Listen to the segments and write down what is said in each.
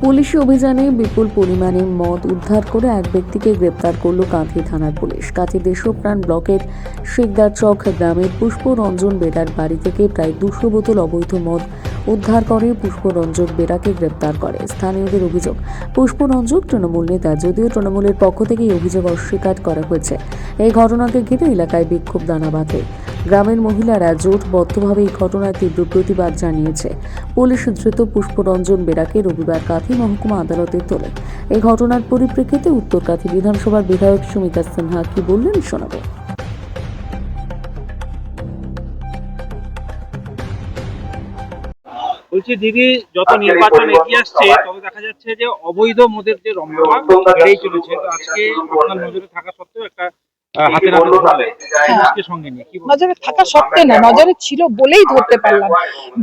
পুলিশি অভিযানে বিপুল পরিমাণে মদ উদ্ধার করে এক ব্যক্তিকে গ্রেপ্তার করল কাঁথি থানার পুলিশ। কাঁথি দেশপ্রাণ ব্লকের শিকদারচক গ্রামের পুষ্পরঞ্জন বেরার বাড়ি থেকে প্রায় 200 বোতল অবৈধ মদ উদ্ধার করে পুষ্পরঞ্জন বেরাকে গ্রেপ্তার করে। স্থানীয়দের অভিযোগ, পুষ্পরঞ্জন তৃণমূল নেতা, যদিও তৃণমূলের পক্ষ থেকে এই অভিযোগ অস্বীকার করা হয়েছে। এই ঘটনাকে ঘিরে এলাকায় বিক্ষোভ দানা বাঁধে। গ্রামের মহিলারা জোটবদ্ধভাবে এই ঘটনার তীব্র প্রতিবাদ জানিয়েছে। পুলিশ ধৃত পুষ্পরঞ্জন বেরাকে রবিবার কাঁথি মহকুমা আদালতে তোলে। এই ঘটনার পরিপ্রেক্ষিতে উত্তর কাঁথি বিধানসভার বিধায়ক সুমিতা সিনহা কি বললেন শোনাবো। বলছি দিদি, যত নির্বাচন এগিয়ে আসছে তবে দেখা যাচ্ছে যে অবৈধ মদের যে রমরমা বেড়েই চলেছে। তো আজকে আপনার নজরে থাকা সত্ত্বেও একটা হাতে নাতে ধরলেন, পুলিশকে সঙ্গে নিয়ে কি বলবেন? নজরে থাকা সত্ত্বে না, নজরে ছিল বলেই ধরতে পারলাম।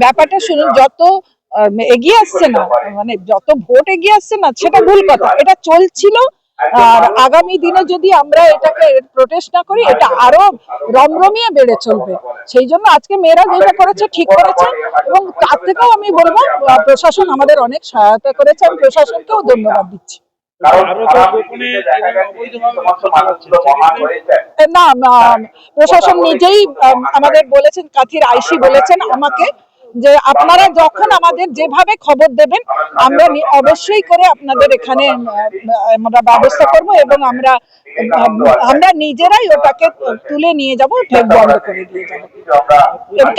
ব্যাপারটা শুনুন, যত এগিয়ে আসছে না, মানে যত ভোট এগিয়ে আসছে না, সেটা ভুল কথা। এটা চলছিল, আর আগামী দিনে যদি আমরা এটাকে প্রোটেস্ট না করি, এটা আরো রমরমিয়ে বেড়ে চলবে। সেই জন্য আজকে মেয়েরা যেটা করেছে ঠিক করেছে, এবং তার থেকেও আমি বলবো প্রশাসন আমাদের অনেক সহায়তা করেছে। আমি প্রশাসনকেও ধন্যবাদ দিচ্ছি। না, প্রশাসন নিজেই আমাদের বলেছেন, কাঁথির আইসি বলেছেন আমাকে যে আপনারা যখন আমাদের যেভাবে খবর দেবেন আমরা অবশ্যই করে আপনাদের এখানে আমরা ব্যবস্থা করব, এবং আমরা নিজেরাই ওটাকে তুলে নিয়ে যাব, ঠেক বন্ধ করে দিয়ে যাব।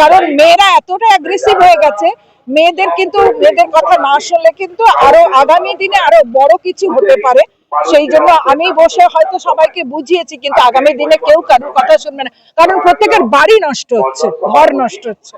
কারণ মেয়েরা এতটা অ্যাগ্রেসিভ হয়ে গেছে, মেয়েদের কথা না শুনলে কিন্তু আরো আগামী দিনে আরো বড় কিছু হতে পারে। সেই জন্য আমি বসে হয়তো সবাইকে বুঝিয়েছি, কিন্তু আগামী দিনে কেউ কারোর কথা শুনবে না, কারণ প্রত্যেকের বাড়ি নষ্ট হচ্ছে, ঘর নষ্ট হচ্ছে।